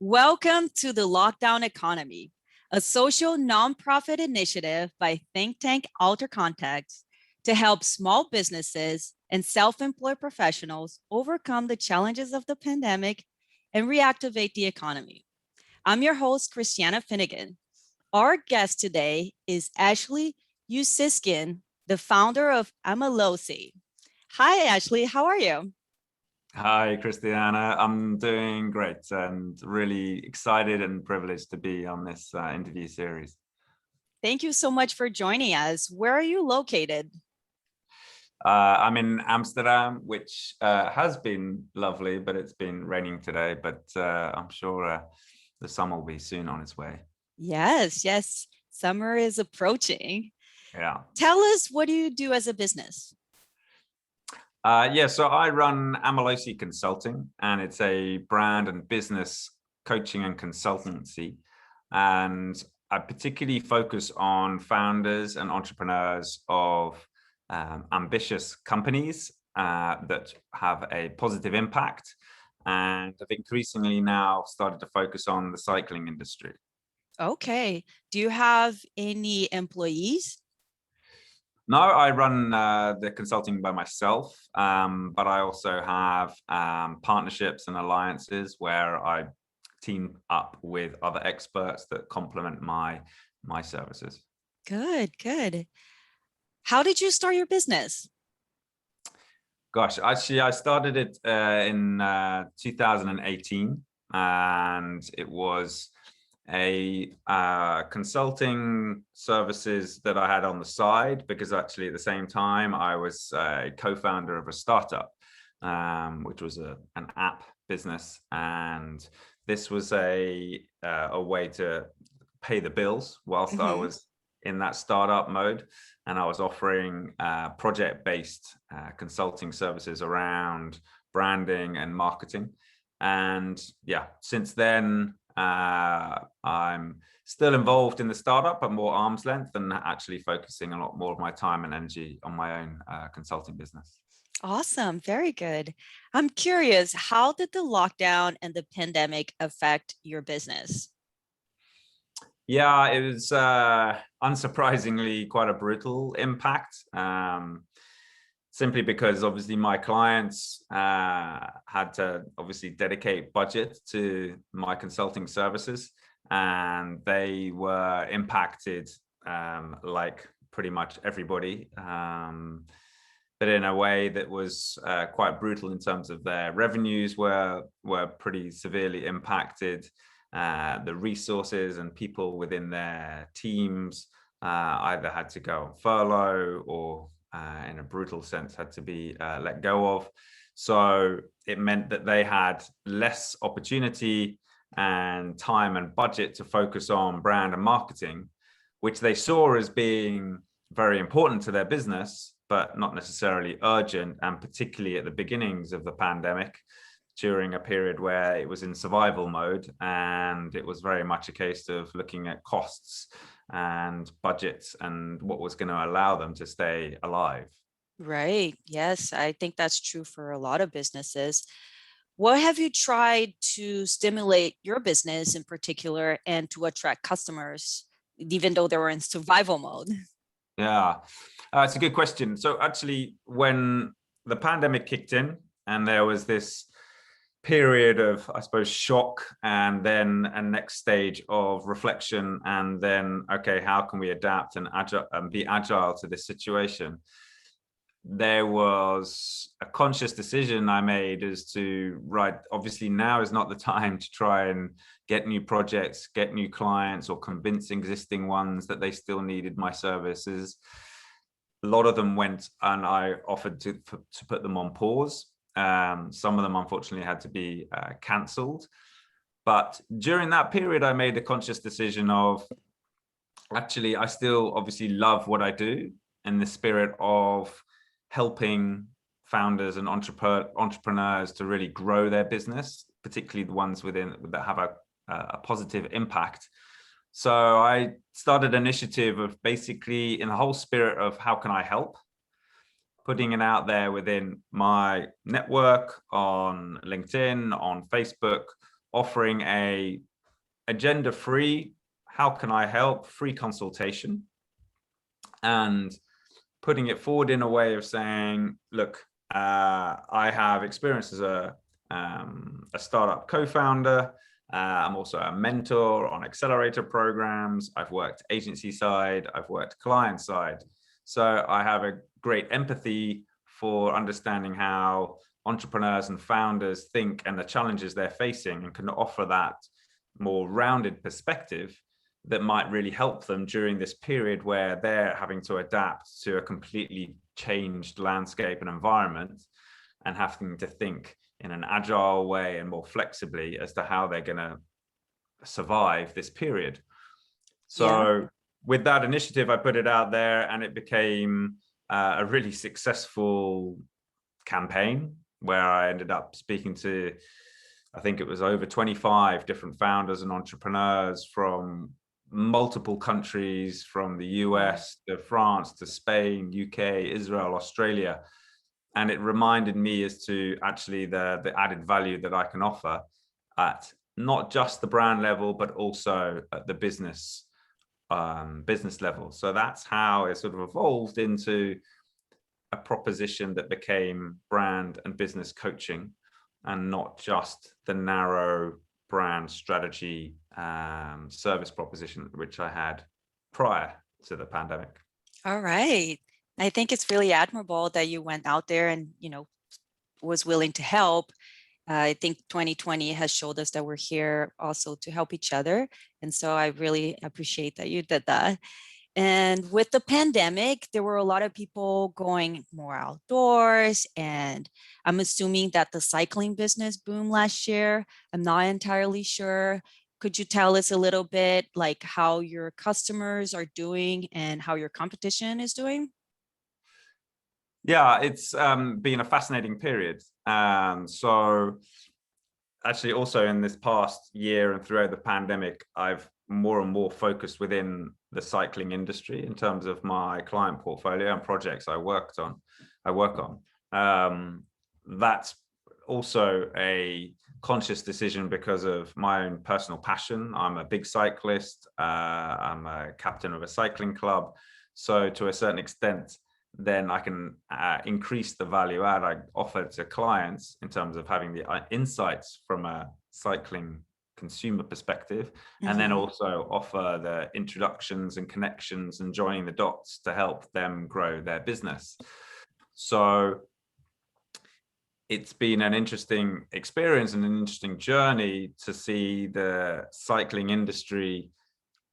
Welcome to the Lockdown Economy, a social nonprofit initiative by think tank AlterContacts to help small businesses and self-employed professionals overcome the challenges of the pandemic and reactivate the economy. I'm your host, Christiana Finnegan. Our guest today is Ashley Usiskin, the founder of Ammalosy. Hi, Ashley. How are you? Hi, Christiana. I'm doing great and really excited and privileged to be on this interview series. Thank you so much for joining us. Where are you located? I'm in Amsterdam, which has been lovely, but it's been raining today. But I'm sure the sun will be soon on its way. Yes. Summer is approaching. Yeah. Tell us, what do you do as a business? So I run Ammalosy Consulting, and it's a brand and business coaching and consultancy. And I particularly focus on founders and entrepreneurs of ambitious companies that have a positive impact, and have increasingly now started to focus on the cycling industry. Okay. Do you have any employees? No, I run the consulting by myself, but I also have partnerships and alliances where I team up with other experts that complement my services. Good. How did you start your business? Gosh, actually, I started it in 2018, and it was a consulting services that I had on the side, because actually at the same time I was a co-founder of a startup, which was an app business, and this was a way to pay the bills whilst I was in that startup mode, and I was offering project-based consulting services around branding and marketing. And yeah, since then I'm still involved in the startup, but more arm's length, and actually focusing a lot more of my time and energy on my own consulting business. Awesome. Very good. I'm curious, how did the lockdown and the pandemic affect your business? Yeah, it was unsurprisingly quite a brutal impact, simply because obviously my clients had to obviously dedicate budget to my consulting services, and they were impacted like pretty much everybody, but in a way that was quite brutal in terms of their revenues were pretty severely impacted. The resources and people within their teams either had to go on furlough or in a brutal sense had to be let go of. So it meant that they had less opportunity and time and budget to focus on brand and marketing, which they saw as being very important to their business, but not necessarily urgent, and particularly at the beginnings of the pandemic, during a period where it was in survival mode, and it was very much a case of looking at costs and budgets and what was going to allow them to stay alive. Right. Yes, I think that's true for a lot of businesses. What have you tried to stimulate your business in particular and to attract customers, even though they were in survival mode? Yeah, it's a good question. So actually, when the pandemic kicked in and there was this period of, I suppose, shock, and then a next stage of reflection, and then, okay, how can we adapt and be agile to this situation? There was a conscious decision I made as to, right, obviously now is not the time to try and get new projects, get new clients, or convince existing ones that they still needed my services. A lot of them went, and I offered to put them on pause. Some of them unfortunately had to be cancelled. But during that period, I made a conscious decision of, actually, I still obviously love what I do, in the spirit of helping founders and entrepreneurs to really grow their business, particularly the ones that have a positive impact. So I started an initiative of, basically in the whole spirit of how can I help, putting it out there within my network on LinkedIn, on Facebook, offering a agenda-free, how can I help, free consultation, and putting it forward in a way of saying, look, I have experience as a startup co-founder. I'm also a mentor on accelerator programs. I've worked agency side, I've worked client side. So I have a great empathy for understanding how entrepreneurs and founders think and the challenges they're facing, and can offer that more rounded perspective that might really help them during this period where they're having to adapt to a completely changed landscape and environment, and having to think in an agile way and more flexibly as to how they're going to survive this period. So with that initiative, I put it out there, and it became a really successful campaign where I ended up speaking to, I think it was over 25 different founders and entrepreneurs from multiple countries, from the US to France to Spain, UK, Israel, Australia. And it reminded me as to actually the added value that I can offer at not just the brand level, but also at the business level. So that's how it sort of evolved into a proposition that became brand and business coaching, and not just the narrow brand strategy service proposition which I had prior to the pandemic. All right. I think it's really admirable that you went out there and, was willing to help. I think 2020 has showed us that we're here also to help each other. And so I really appreciate that you did that. And with the pandemic, there were a lot of people going more outdoors, and I'm assuming that the cycling business boomed last year. I'm not entirely sure. Could you tell us a little bit like how your customers are doing and how your competition is doing? Yeah, it's been a fascinating period. So actually also in this past year and throughout the pandemic, I've more and more focused within the cycling industry in terms of my client portfolio and projects I work on. That's also a conscious decision because of my own personal passion. I'm a big cyclist. I'm a captain of a cycling club. So to a certain extent, then I can increase the value add I offer to clients in terms of having the insights from a cycling consumer perspective, and then also offer the introductions and connections and joining the dots to help them grow their business. So it's been an interesting experience and an interesting journey to see the cycling industry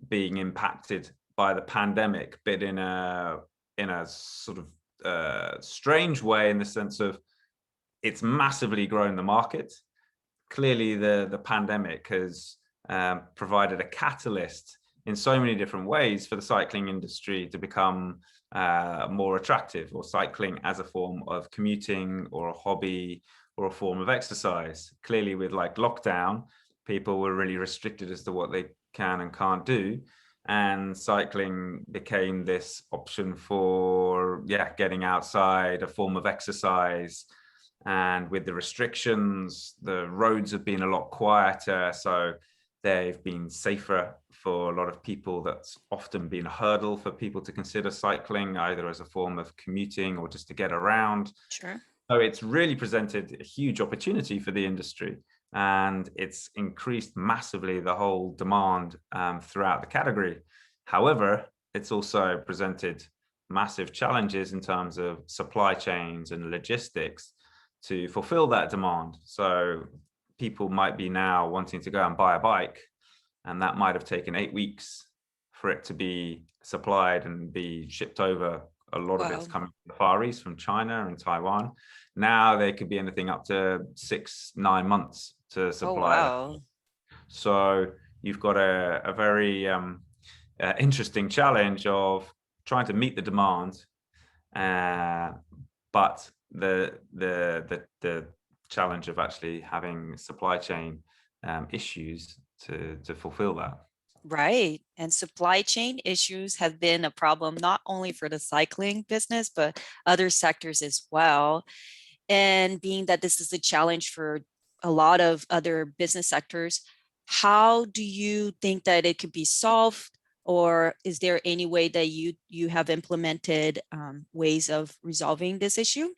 being impacted by the pandemic, but in a sort of strange way, in the sense of it's massively grown the market. Clearly, the pandemic has provided a catalyst in so many different ways for the cycling industry to become more attractive, or cycling as a form of commuting or a hobby or a form of exercise. Clearly, with like lockdown, people were really restricted as to what they can and can't do. And cycling became this option for, getting outside, a form of exercise. And with the restrictions, the roads have been a lot quieter. So they've been safer for a lot of people. That's often been a hurdle for people to consider cycling, either as a form of commuting or just to get around. Sure. So it's really presented a huge opportunity for the industry. And it's increased massively the whole demand throughout the category. However, it's also presented massive challenges in terms of supply chains and logistics to fulfill that demand. So people might be now wanting to go and buy a bike, and that might have taken 8 weeks for it to be supplied and be shipped over. A lot of it's coming from the Far East, from China and Taiwan. Now they could be anything up to 6-9 months to supply. So you've got a very interesting challenge of trying to meet the demand, but the challenge of actually having supply chain issues to fulfill that. Right. And supply chain issues have been a problem not only for the cycling business, but other sectors as well. And being that this is a challenge for a lot of other business sectors. How do you think that it could be solved? Or is there any way that you have implemented ways of resolving this issue?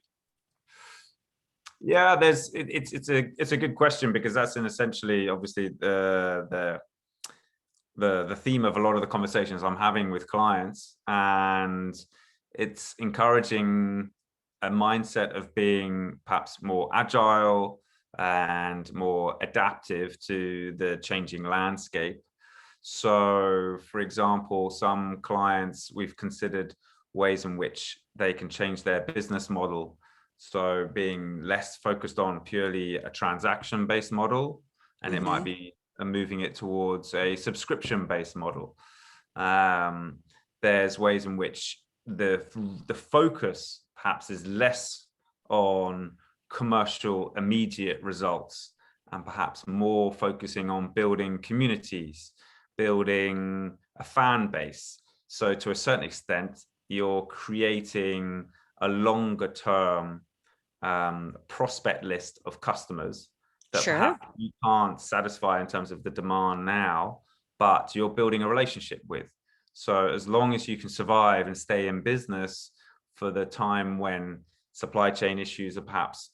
Yeah, it's a good question, because that's essentially obviously the theme of a lot of the conversations I'm having with clients, and it's encouraging a mindset of being perhaps more agile and more adaptive to the changing landscape. So, for example, some clients, we've considered ways in which they can change their business model. So being less focused on purely a transaction-based model, and it might be moving it towards a subscription-based model. There's ways in which the focus perhaps is less on commercial immediate results, and perhaps more focusing on building communities, building a fan base. So to a certain extent, you're creating a longer term prospect list of customers that perhaps you can't satisfy in terms of the demand now, but you're building a relationship with. So as long as you can survive and stay in business for the time when supply chain issues are perhaps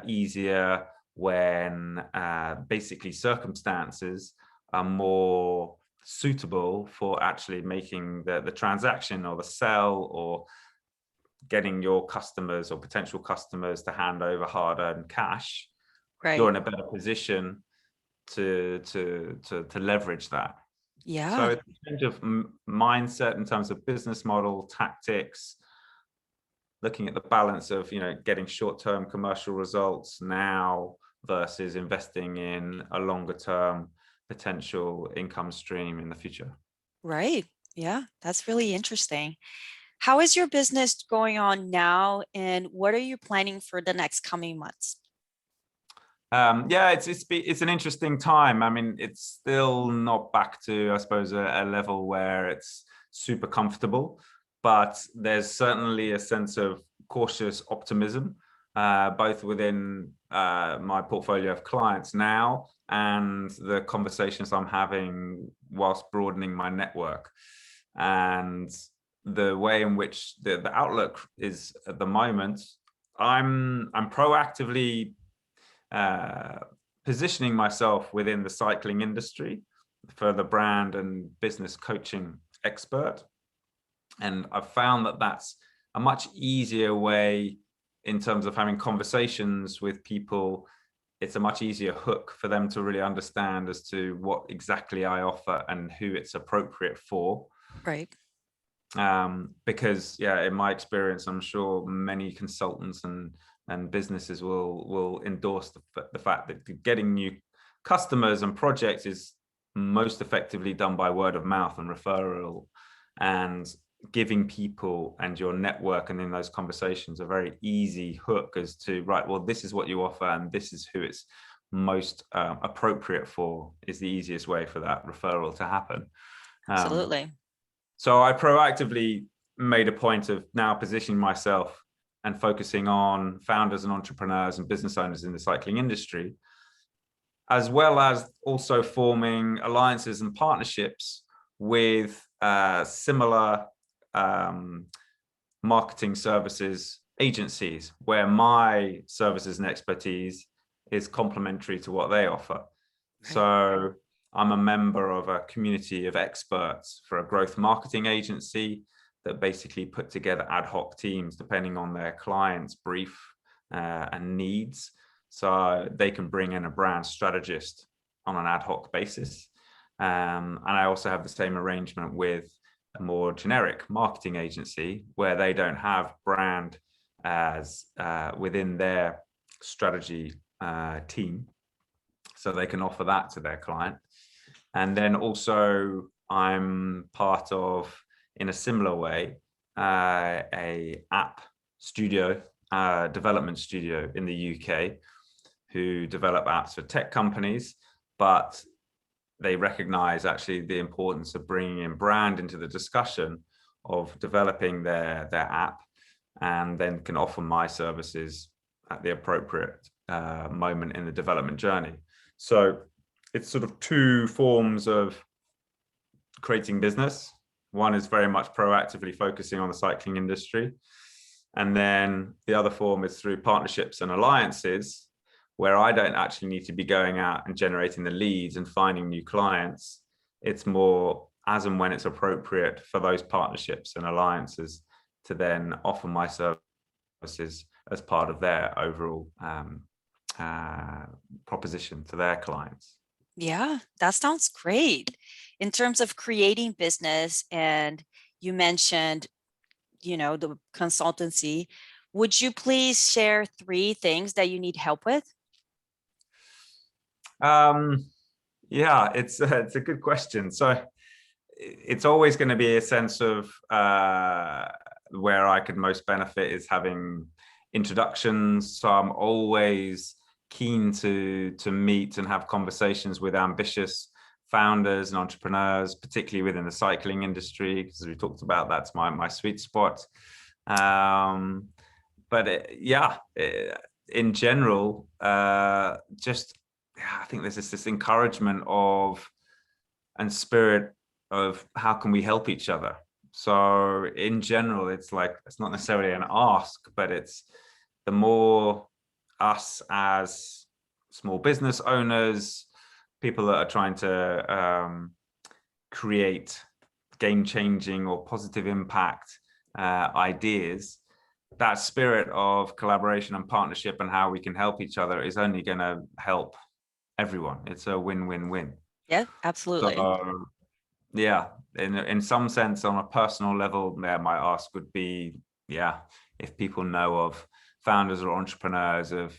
easier, when basically circumstances are more suitable for actually making the transaction or the sell, or getting your customers or potential customers to hand over hard-earned cash, you're in a better position to leverage that. Yeah. So it's a change of mindset in terms of business model, tactics, looking at the balance of, getting short-term commercial results now versus investing in a longer-term potential income stream in the future. Right. Yeah, that's really interesting. How is your business going on now, and what are you planning for the next coming months? Yeah, it's an interesting time. I mean, it's still not back to, I suppose, a level where it's super comfortable, but there's certainly a sense of cautious optimism, both within my portfolio of clients now and the conversations I'm having whilst broadening my network. And the way in which the outlook is at the moment, I'm proactively positioning myself within the cycling industry for the brand and business coaching expert. And I've found that that's a much easier way in terms of having conversations with people. It's a much easier hook for them to really understand as to what exactly I offer and who it's appropriate for. Right. Because, yeah, in my experience, I'm sure many consultants and businesses will endorse the fact that getting new customers and projects is most effectively done by word of mouth and referral, and giving people and your network and in those conversations a very easy hook as to, right, well, this is what you offer and this is who it's most appropriate for, is the easiest way for that referral to happen. Absolutely. So I proactively made a point of now positioning myself and focusing on founders and entrepreneurs and business owners in the cycling industry, as well as also forming alliances and partnerships with similar marketing services agencies, where my services and expertise is complementary to what they offer. Right. So I'm a member of a community of experts for a growth marketing agency that basically put together ad hoc teams depending on their client's brief and needs. So they can bring in a brand strategist on an ad hoc basis. And I also have the same arrangement with a more generic marketing agency, where they don't have brand as within their strategy team. So they can offer that to their client. And then also I'm part of, in a similar way, a app studio, development studio in the UK, who develop apps for tech companies, but they recognize actually the importance of bringing in brand into the discussion of developing their app, and then can offer my services at the appropriate moment in the development journey. So it's sort of two forms of creating business. One is very much proactively focusing on the cycling industry. And then the other form is through partnerships and alliances, where I don't actually need to be going out and generating the leads and finding new clients. It's more as and when it's appropriate for those partnerships and alliances to then offer my services as part of their overall proposition to their clients. Yeah, that sounds great. In terms of creating business, and you mentioned, the consultancy, would you please share 3 things that you need help with? Yeah, it's a good question. So it's always going to be a sense of where I could most benefit is having introductions. So I'm always keen to meet and have conversations with ambitious founders and entrepreneurs, particularly within the cycling industry, because we talked about that's my sweet spot. In general, I think there's this encouragement of and spirit of how can we help each other. So in general, it's like, it's not necessarily an ask, but it's the more us as small business owners, people that are trying to create game-changing or positive impact ideas, that spirit of collaboration and partnership and how we can help each other is only going to help everyone. It's a win-win-win. Yeah, absolutely. So, yeah, in some sense, on a personal level, my ask would be, if people know of founders or entrepreneurs of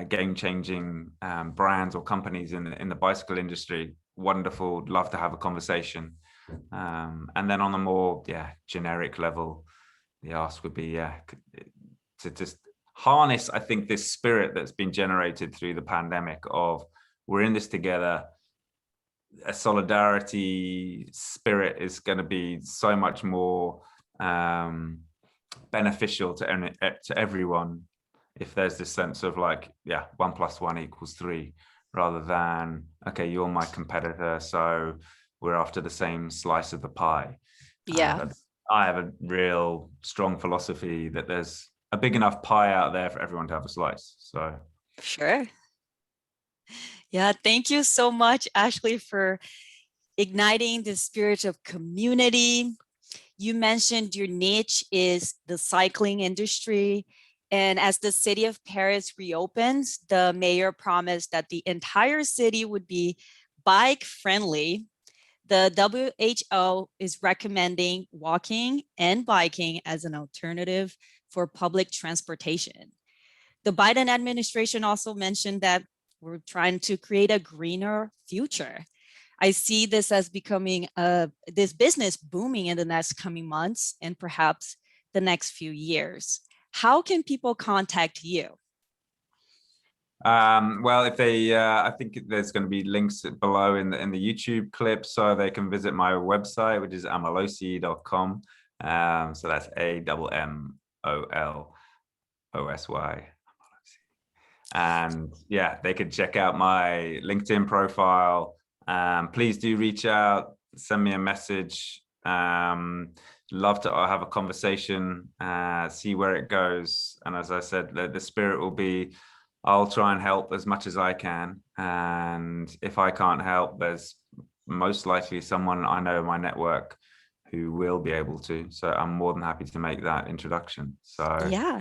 game-changing brands or companies in the bicycle industry, wonderful, love to have a conversation. And then on the more generic level, the ask would be to just harness, I think, this spirit that's been generated through the pandemic of we're in this together. A solidarity spirit is going to be so much more beneficial to everyone if there's this sense of like, 1 + 1 = 3, rather than, okay, you're my competitor, so we're after the same slice of the pie. Yeah. I have a real strong philosophy that there's a big enough pie out there for everyone to have a slice. So Sure. Yeah, thank you so much, Ashley, for igniting the spirit of community. You mentioned your niche is the cycling industry. And as the city of Paris reopens, the mayor promised that the entire city would be bike friendly. The WHO is recommending walking and biking as an alternative for public transportation. The Biden administration also mentioned that we're trying to create a greener future. I see this as becoming this business booming in the next coming months and perhaps the next few years. How can people contact you? Well, if they, I think there's going to be links below in the YouTube clip, so they can visit my website, which is ammalosy.com. So that's AMMOLOSY. And they could check out my LinkedIn profile. Please do reach out, send me a message. Love to have a conversation, see where it goes. And as I said, the spirit will be, I'll try and help as much as I can. And if I can't help, there's most likely someone I know in my network who will be able to. So I'm more than happy to make that introduction. So yeah.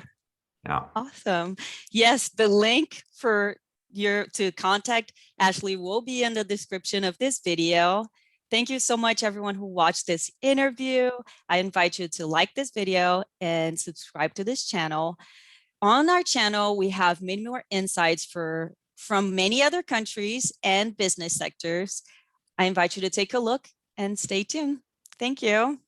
Yeah. Awesome. Yes, the link for to contact Ashley will be in the description of this video. Thank you so much, everyone who watched this interview. I invite you to like this video and subscribe to this channel. On our channel, we have many more insights from many other countries and business sectors. I invite you to take a look and stay tuned. Thank you.